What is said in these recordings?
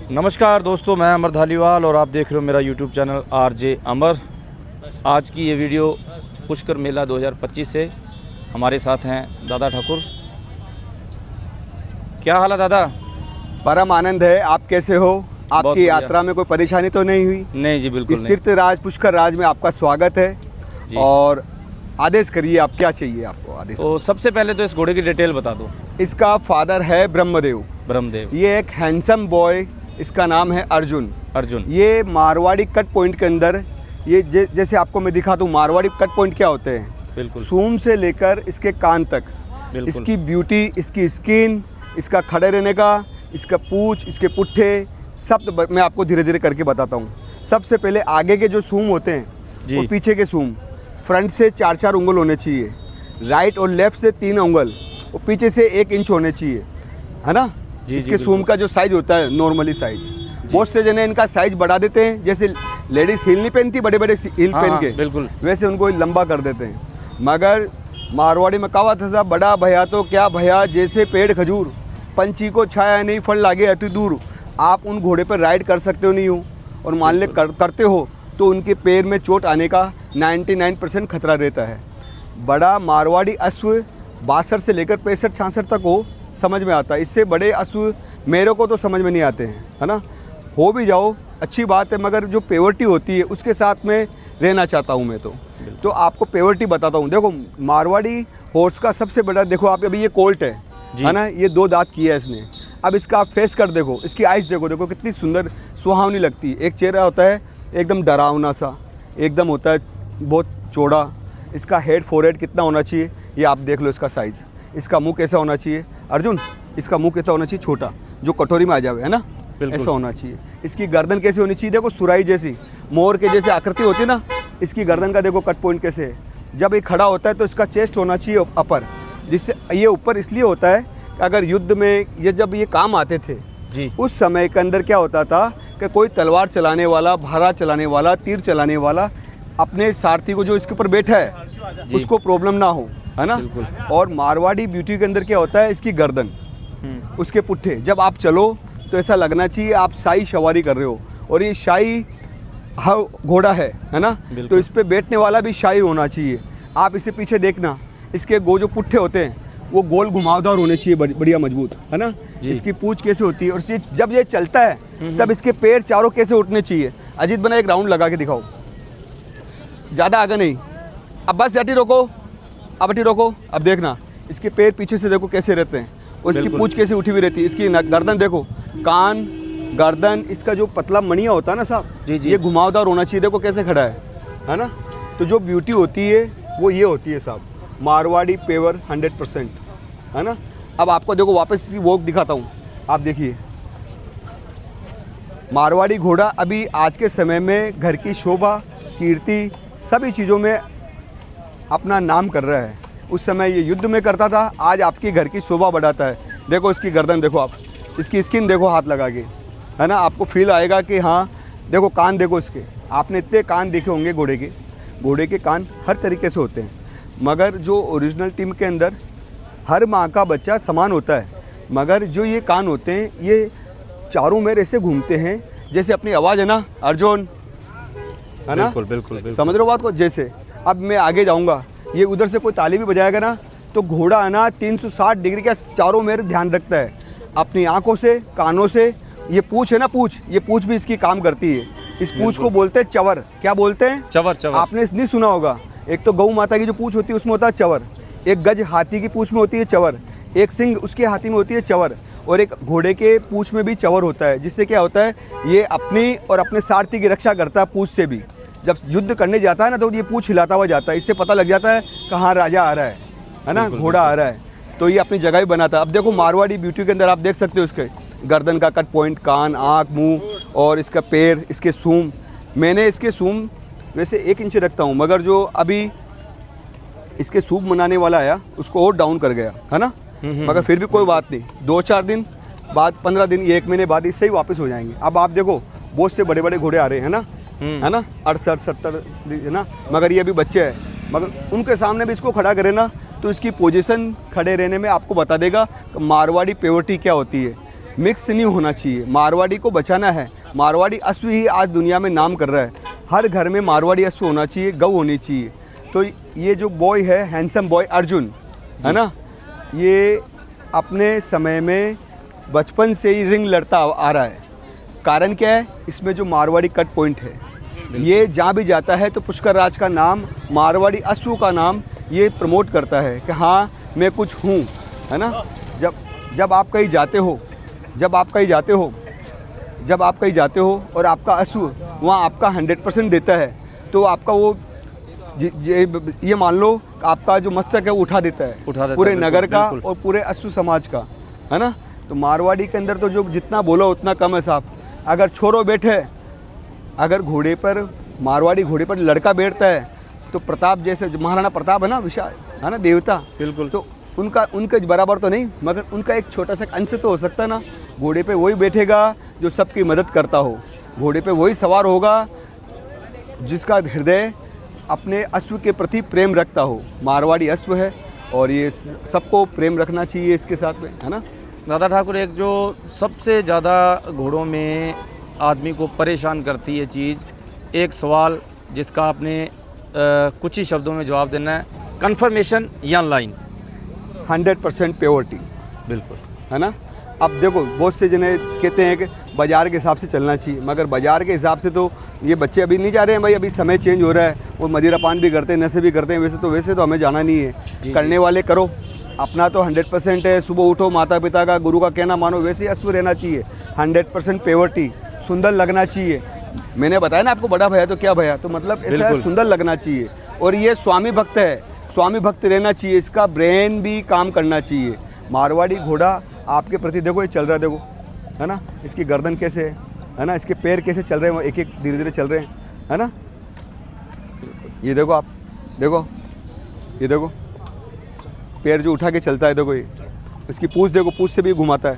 नमस्कार दोस्तों, मैं अमर धालीवाल और आप देख रहे हो मेरा यूट्यूब चैनल आरजे अमर। आज की ये वीडियो पुष्कर मेला 2025 से हमारे साथ हैं दादा ठाकुर। क्या हाल है दादा? परम आनंद है। आप कैसे हो? आपकी यात्रा में कोई परेशानी तो नहीं हुई? नहीं जी, बिल्कुल इस तीर्थराज पुष्कर राज में आपका स्वागत है। और आदेश करिए, आप क्या चाहिए आपको आदेश? तो सबसे पहले तो इस घोड़े की डिटेल बता दो। इसका फादर है ब्रह्मदेव। ये एक हैंडसम बॉय, इसका नाम है अर्जुन। ये मारवाड़ी कट पॉइंट के अंदर, ये जैसे आपको मैं दिखा दूँ मारवाड़ी कट पॉइंट क्या होते हैं। बिल्कुल। सूंड से लेकर इसके कान तक, इसकी ब्यूटी, इसकी स्किन, इसका खड़े रहने का, इसका पूंछ, इसके पुट्ठे, सब मैं आपको धीरे धीरे करके बताता हूँ। सबसे पहले आगे के जो सूम होते हैं और पीछे के सूम, फ्रंट से 4-4 उंगल होने चाहिए, राइट और लेफ्ट से 3 उंगल और पीछे से 1 इंच होने चाहिए, है ना। इसके सूम का जो साइज होता है नॉर्मली साइज, बहुत से जने इनका साइज बढ़ा देते हैं। जैसे लेडीज हील नहीं पहनती, बड़े बड़े हील पहन के, बिल्कुल वैसे उनको लंबा कर देते हैं। मगर मारवाड़ी में कहावत है साहब, बड़ा भया तो क्या भया, जैसे पेड़ खजूर, पंछी को छाया नहीं फल लागे अति दूर। आप उन घोड़े पर राइड कर सकते हो नहीं हो, और मान ले करते हो तो उनके पैर में चोट आने का 99% खतरा रहता है। बड़ा मारवाड़ी अश्व 62 से लेकर 65-66 तक हो, समझ में आता है। इससे बड़े अश्व मेरे को तो समझ में नहीं आते हैं, है ना। हो भी जाओ अच्छी बात है, मगर जो पेवर्टी होती है उसके साथ में रहना चाहता हूँ मैं तो आपको पेवर्टी बताता हूँ। देखो मारवाड़ी हॉर्स का सबसे बड़ा, देखो आप अभी ये कोल्ट है ना, ये 2 दांत किया है इसने। अब इसका आप फेस कर देखो, इसकी आइज़ देखो कितनी सुंदर सुहावनी लगती है। एक चेहरा होता है एकदम डरावना सा, एकदम होता है बहुत चौड़ा। इसका हेड फोरहेड कितना होना चाहिए ये आप देख लो, इसका साइज़। इसका मुंह कैसा होना चाहिए अर्जुन? इसका मुंह कैसा होना चाहिए? छोटा, जो कटोरी में आ जावे, है ना, ऐसा होना चाहिए। इसकी गर्दन कैसी होनी चाहिए? देखो सुराई जैसी, मोर के जैसे आकृति होती है ना, इसकी गर्दन का देखो कट पॉइंट कैसे है। जब ये खड़ा होता है तो इसका चेस्ट होना चाहिए अपर, जिससे ये ऊपर इसलिए होता है कि अगर युद्ध में ये जब ये काम आते थे जी, उस समय के अंदर क्या होता था कि कोई तलवार चलाने वाला, भाला चलाने वाला, तीर चलाने वाला अपने सारथी को जो इसके ऊपर बैठा है उसको प्रॉब्लम ना हो, है ना। और मारवाड़ी ब्यूटी के अंदर क्या होता है, इसकी गर्दन, उसके पुट्ठे, जब आप चलो तो ऐसा लगना चाहिए आप शाही सवारी कर रहे हो। और ये शाही घोड़ा है ना, तो इस पे बैठने वाला भी शाही होना चाहिए। आप इसे पीछे देखना, इसके जो पुट्ठे होते हैं वो गोल घुमावदार होने चाहिए, बढ़िया मजबूत, है ना। इसकी पूंछ कैसे होती है, और जब ये चलता है तब इसके पैर चारों कैसे उठने चाहिए। अजीत बना एक राउंड लगा के दिखाओ, ज़्यादा आगे नहीं, अब बस अटी रोको, अब अटी रोको। अब देखना इसके पैर पीछे से देखो कैसे रहते हैं, और इसकी पूंछ कैसे उठी हुई रहती है। इसकी गर्दन देखो, कान, गर्दन, इसका जो पतला मणिया होता है ना साहब, ये घुमावदार होना चाहिए। देखो कैसे खड़ा है ना। तो जो ब्यूटी होती है वो ये होती है साहब, मारवाड़ी पेवर 100%, है ना। अब आपको देखो वापस वो दिखाता हूँ, आप देखिए मारवाड़ी घोड़ा अभी आज के समय में घर की शोभा, कीर्ति, सभी चीज़ों में अपना नाम कर रहा है। उस समय ये युद्ध में करता था, आज आपकी घर की शोभा बढ़ाता है। देखो इसकी गर्दन देखो, आप इसकी स्किन देखो हाथ लगा के, है ना, आपको फील आएगा कि हाँ। देखो कान देखो इसके, आपने इतने कान देखे होंगे घोड़े के कान हर तरीके से होते हैं। मगर जो ओरिजिनल टीम के अंदर हर माँ का बच्चा समान होता है, मगर जो ये कान होते हैं ये चारों में ऐसे घूमते हैं जैसे अपनी आवाज़ है ना अर्जुन, है ना। बिल्कुल समझ रहे हो बात को। जैसे अब मैं आगे जाऊंगा, ये उधर से कोई ताली भी बजाएगा ना, तो घोड़ा है ना 360 डिग्री का चारों मेरे ध्यान रखता है, अपनी आंखों से, कानों से। ये पूंछ है ना, ये पूंछ भी इसकी काम करती है। इस पूंछ को बोलते हैं चवर। क्या बोलते हैं? चवर। आपने नहीं सुना होगा, एक तो गौ माता की जो पूंछ होती है उसमें होता है चवर, एक गज हाथी की पूंछ में होती है चवर, एक सिंग उसके हाथी में होती है चवर, और एक घोड़े के पूंछ में भी चवर होता है। जिससे क्या होता है, ये अपनी और अपने सारथी की रक्षा करता है पूंछ से भी। जब युद्ध करने जाता है ना तो ये पूंछ हिलाता हुआ जाता है, इससे पता लग जाता है कहाँ राजा आ रहा है ना, घोड़ा आ रहा है, तो ये अपनी जगह ही बनाता है। अब देखो मारवाड़ी ब्यूटी के अंदर आप देख सकते हो इसके गर्दन का कट पॉइंट, कान, आँख, मुँह, और इसका पैर, इसके सूम। मैंने इसके सूम वैसे 1 इंच रखता हूँ, मगर जो अभी इसके सूप मनाने वाला आया उसको और डाउन कर गया, है ना। मगर फिर भी कोई बात नहीं, 2-4 दिन बाद, 15 दिन, 1 महीने बाद इससे ही वापस हो जाएंगे। अब आप देखो बहुत से बड़े बड़े घोड़े आ रहे हैं ना, है ना, 68-70, है ना, मगर ये अभी बच्चे हैं। मगर उनके सामने भी इसको खड़ा करें ना तो इसकी पोजीशन खड़े रहने में आपको बता देगा कि मारवाड़ी पेवर्टी क्या होती है। मिक्स नहीं होना चाहिए। मारवाड़ी को बचाना है। मारवाड़ी अश्व ही आज दुनिया में नाम कर रहा है। हर घर में मारवाड़ी अश्व होना चाहिए, गौ होनी चाहिए। तो ये जो बॉय है, हैंडसम बॉय अर्जुन, है ना, ये अपने समय में बचपन से ही रिंग लड़ता आ रहा है। कारण क्या है? इसमें जो मारवाड़ी कट पॉइंट है, ये जहाँ भी जाता है तो पुष्कर राज का नाम, मारवाड़ी अश्व का नाम ये प्रमोट करता है कि हाँ मैं कुछ हूँ, है ना। जब आप कहीं जाते हो, जब आप कहीं जाते हो और आपका अश्व वहाँ आपका 100% देता है, तो आपका वो ये मान लो आपका जो मस्तक है वो उठा देता है पूरे नगर का और पूरे अश्व समाज का, है ना। तो मारवाड़ी के अंदर तो जो जितना बोलो उतना कम है साहब। अगर छोरो बैठे, अगर घोड़े पर, मारवाड़ी घोड़े पर लड़का बैठता है तो प्रताप जैसे महाराणा प्रताप है ना, विशाल, है ना, देवता, बिल्कुल, तो उनके बराबर तो नहीं, मगर उनका एक छोटा सा अंश तो हो सकता है ना। घोड़े पे वही बैठेगा जो सबकी मदद करता हो, घोड़े पे वही सवार होगा जिसका हृदय अपने अश्व के प्रति प्रेम रखता हो। मारवाड़ी अश्व है और ये सबको प्रेम रखना चाहिए इसके साथ में, है ना। दादा ठाकुर, एक जो सबसे ज़्यादा घोड़ों में आदमी को परेशान करती है चीज़, एक सवाल जिसका आपने कुछ ही शब्दों में जवाब देना है, कन्फर्मेशन या लाइन। 100% प्योरिटी, बिल्कुल, है ना। अब देखो बहुत से जने कहते हैं कि बाज़ार के हिसाब से चलना चाहिए, मगर बाज़ार के हिसाब से तो ये बच्चे अभी नहीं जा रहे हैं भाई। अभी समय चेंज हो रहा है, वो मदिरा पान भी करते हैं, नशे भी करते हैं। वैसे तो हमें जाना नहीं है। करने वाले करो, अपना तो 100% है। सुबह उठो, माता पिता का, गुरु का कहना मानो, वैसे ही अश्व रहना चाहिए। 100% प्योरिटी, सुंदर लगना चाहिए। मैंने बताया ना आपको, बड़ा भैया तो क्या भैया, तो मतलब ऐसा सुंदर लगना चाहिए। और ये स्वामी भक्त है, स्वामी भक्त रहना चाहिए। इसका ब्रेन भी काम करना चाहिए। मारवाड़ी घोड़ा आपके प्रति देखो, ये चल रहा है, देखो, है ना, इसकी गर्दन कैसे है ना, इसके पैर कैसे चल रहे हैं, वो एक एक धीरे धीरे चल रहे हैं, है ना। ये देखो, आप देखो, ये देखो पैर जो उठा के चलता है, देखो ये इसकी पूँछ देखो, पूँछ से भी घुमाता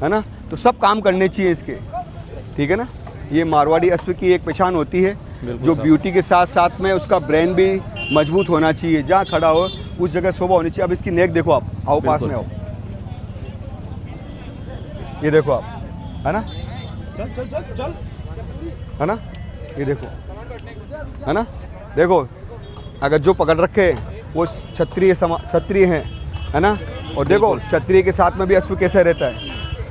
है ना। तो सब काम करने चाहिए इसके, ठीक है ना। ये मारवाड़ी अश्व की एक पहचान होती है, जो ब्यूटी के साथ साथ में उसका ब्रेन भी मजबूत होना चाहिए। जहाँ खड़ा हो उस जगह शोभा होनी चाहिए। अब इसकी नेक देखो, आप आओ पास में आओ, ये देखो आप, है ना, चल, है ना, ये देखो, है ना, देखो, अगर जो पकड़ रखे वो क्षत्रिय हैं, है ना। और देखो क्षत्रिय के साथ में भी अश्व कैसे रहता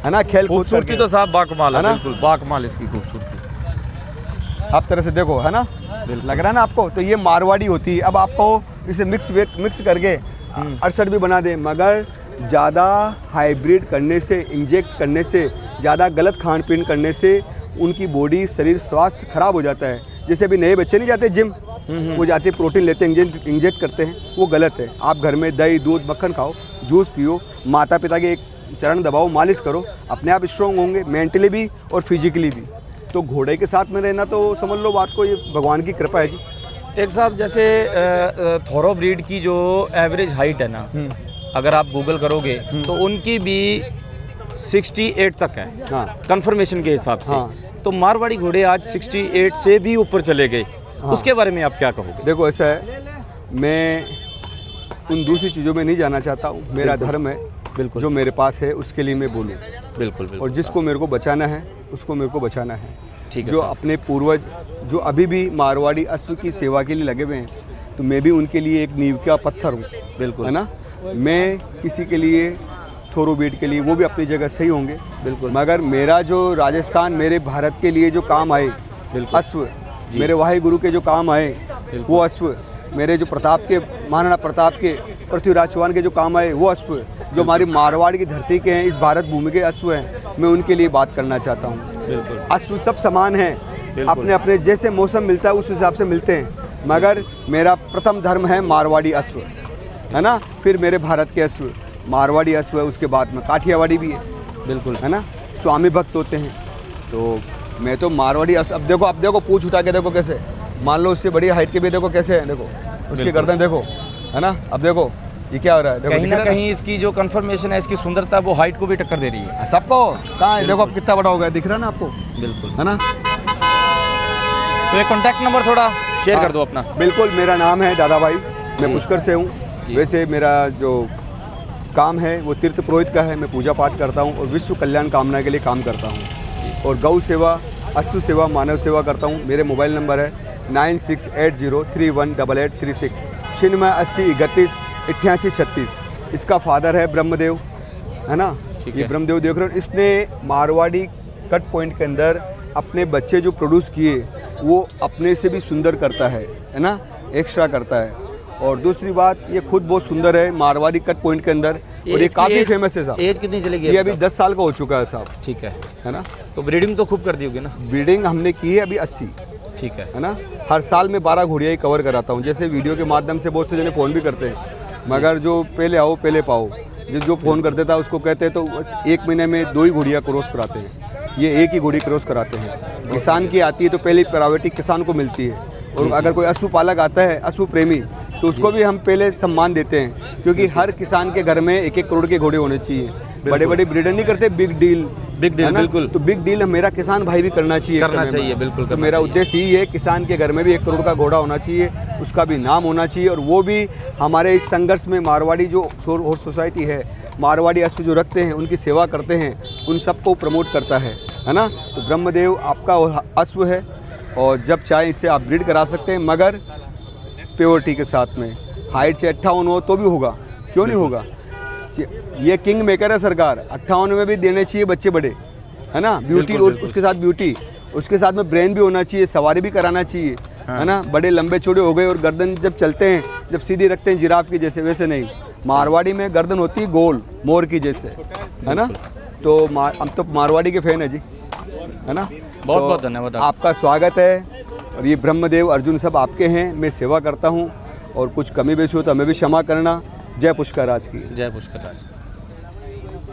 है ना। खेल खूबसूरती तो साहब बाकमाल है ना, बिल्कुल बाकमाल इसकी खूबसूरती। आप तरह से देखो, है ना, लग रहा है ना आपको। तो ये मारवाड़ी होती है। अब आपको इसे मिक्स करके 68 भी बना दे, मगर ज़्यादा हाइब्रिड करने से, इंजेक्ट करने से, ज़्यादा गलत खान पीन करने से उनकी बॉडी, शरीर, स्वास्थ्य खराब हो जाता है। जैसे अभी नए बच्चे नहीं जाते जिम, वो जाते प्रोटीन लेते हैं, इंजेक्ट करते हैं, वो गलत है। आप घर में दही, दूध, मक्खन खाओ, जूस पियो, माता पिता के एक चरण दबाओ, मालिश करो, अपने आप स्ट्रॉन्ग होंगे, मेंटली भी और फिजिकली भी। तो घोड़े के साथ में रहना तो समझ लो बात को, ये भगवान की कृपा है जी। एक साहब, जैसे थोरो ब्रीड की जो एवरेज हाइट है ना, अगर आप गूगल करोगे तो उनकी भी 68 तक है, हाँ, कंफर्मेशन के हिसाब से। हाँ। तो मारवाड़ी घोड़े आज 68 से भी ऊपर चले गए। हाँ। उसके बारे में आप क्या कहोगे? देखो ऐसा है, मैं उन दूसरी चीज़ों में नहीं जाना चाहता हूँ। मेरा धर्म है, बिल्कुल, जो मेरे पास है उसके लिए मैं बोलूँ, बिल्कुल। और जिसको मेरे को बचाना है उसको मेरे को बचाना है, ठीक है। जो अपने पूर्वज जो अभी भी मारवाड़ी अश्व की सेवा के लिए लगे हुए हैं, तो मैं भी उनके लिए एक नींव का पत्थर हूँ, बिल्कुल, है ना। मैं किसी के लिए, थोरोबीट के लिए, वो भी अपनी जगह सही होंगे, बिल्कुल, मगर मेरा जो राजस्थान, मेरे भारत के लिए जो काम आए, बिल्कुल, अश्व, मेरे वाहे गुरु के जो काम आए वो अश्व, मेरे जो प्रताप के, महाराणा प्रताप के, पृथ्वीराज चौहान के जो काम आए वो अश्व, जो हमारी मारवाड़ की धरती के हैं, इस भारत भूमि के अश्व हैं, मैं उनके लिए बात करना चाहता हूँ। बिल्कुल, अश्व सब समान हैं, अपने अपने जैसे मौसम मिलता है उस हिसाब से मिलते हैं, मगर मेरा प्रथम धर्म है मारवाड़ी अश्व, है ना। फिर मेरे भारत के अश्व मारवाड़ी अश्व है, उसके बाद में काठियावाड़ी भी है, बिल्कुल, है ना, स्वामी भक्त होते हैं। तो मैं तो मारवाड़ी अश्व, अब देखो पूछ उठा के देखो कैसे, मान लो उससे बड़ी हाइट के भी देखो कैसे है, देखो उसकी गर्दन देखो, है ना। अब देखो ये क्या हो रहा है, देखो कहीं ना कहीं इसकी जो कंफर्मेशन है, इसकी सुंदरता, वो हाइट को भी टक्कर दे रही है सबको। कहाँ है, देखो अब कितना बड़ा हो गया, दिख रहा है ना आपको, बिल्कुल, है ना। तो एक कॉन्टैक्ट नंबर थोड़ा शेयर कर दो अपना। बिल्कुल, मेरा नाम है दादा भाई, मैं पुष्कर से हूँ। वैसे मेरा जो काम है वो तीर्थ पुरोहित का है। मैं पूजा पाठ करता हूँ और विश्व कल्याण कामना के लिए काम करता हूँ और गौ सेवा, अश्व सेवा, मानव सेवा करता हूँ। मेरे मोबाइल नंबर है 9680318836 9680 31 88 36। इसका फादर है ब्रह्मदेव, है ना, ये ब्रह्मदेव देख रहे हो। इसने मारवाड़ी कट पॉइंट के अंदर अपने बच्चे जो प्रोड्यूस किए वो अपने से भी सुंदर करता है ना, एक्स्ट्रा करता है। और दूसरी बात, ये खुद बहुत सुंदर है मारवाड़ी कट पॉइंट के अंदर और ये काफ़ी फेमस है साहब। एज कितनी चलेगी? ये अभी 10 साल का हो चुका है साहब। ठीक है ना। तो ब्रीडिंग तो खूब कर दी होगी ना? ब्रीडिंग हमने की है अभी 80। ठीक है ना। हर साल मैं 12 घोड़ियाँ ही कवर कराता हूँ। जैसे वीडियो के माध्यम से बहुत से जने फ़ोन भी करते हैं, मगर जो पहले आओ पहले पाओ, जो फ़ोन कर देता है उसको कहते हैं तो बस 1 महीने में 2 ही घोड़ियाँ क्रॉस कराते हैं, ये एक ही घोड़ी क्रॉस कराते हैं। किसान की आती है तो पहले प्रायोरिटी किसान को मिलती है। और अगर कोई अश्व पालक आता है, अश्व प्रेमी, तो उसको भी हम पहले सम्मान देते हैं, क्योंकि हर किसान के घर में 1-1 करोड़ के घोड़े होने चाहिए। बड़े बड़े ब्रीडर नहीं करते, बिग डील बिल्कुल। तो बिग डील मेरा किसान भाई भी करना चाहिए, बिल्कुल। तो मेरा उद्देश्य यही है, किसान के घर में भी 1 करोड़ का घोड़ा होना चाहिए, उसका भी नाम होना चाहिए। और वो भी हमारे इस संघर्ष में मारवाड़ी जो और सोसाइटी है, मारवाड़ी अश्व जो रखते हैं, उनकी सेवा करते हैं, उन सबको प्रमोट करता है ना। तो ब्रह्मदेव आपका अश्व है और जब चाहे इससे आप ब्रीड करा सकते हैं, मगर प्योरिटी के साथ में। हाइट से 58 हो तो भी होगा, क्यों नहीं होगा। ये किंग मेकर है सरकार, 58 में भी देने चाहिए बच्चे बड़े, है ना। ब्यूटी, उसके साथ ब्यूटी, उसके साथ में ब्रेन भी होना चाहिए, सवारी भी कराना चाहिए, है ना। बड़े लंबे चौड़े हो गए और गर्दन जब चलते हैं, जब सीधी रखते हैं जिराफ की जैसे, वैसे नहीं। मारवाड़ी में गर्दन होती है गोल, मोर की जैसे, है ना। तो हम तो मारवाड़ी के फैन है जी, है ना। बहुत बहुत धन्यवाद, आपका स्वागत है। और ये ब्रह्मदेव अर्जुन सब आपके हैं, मैं सेवा करता हूँ और कुछ कमी बेची हो तो हमें भी क्षमा करना। जय पुष्कर राज की। जय पुष्कर राज।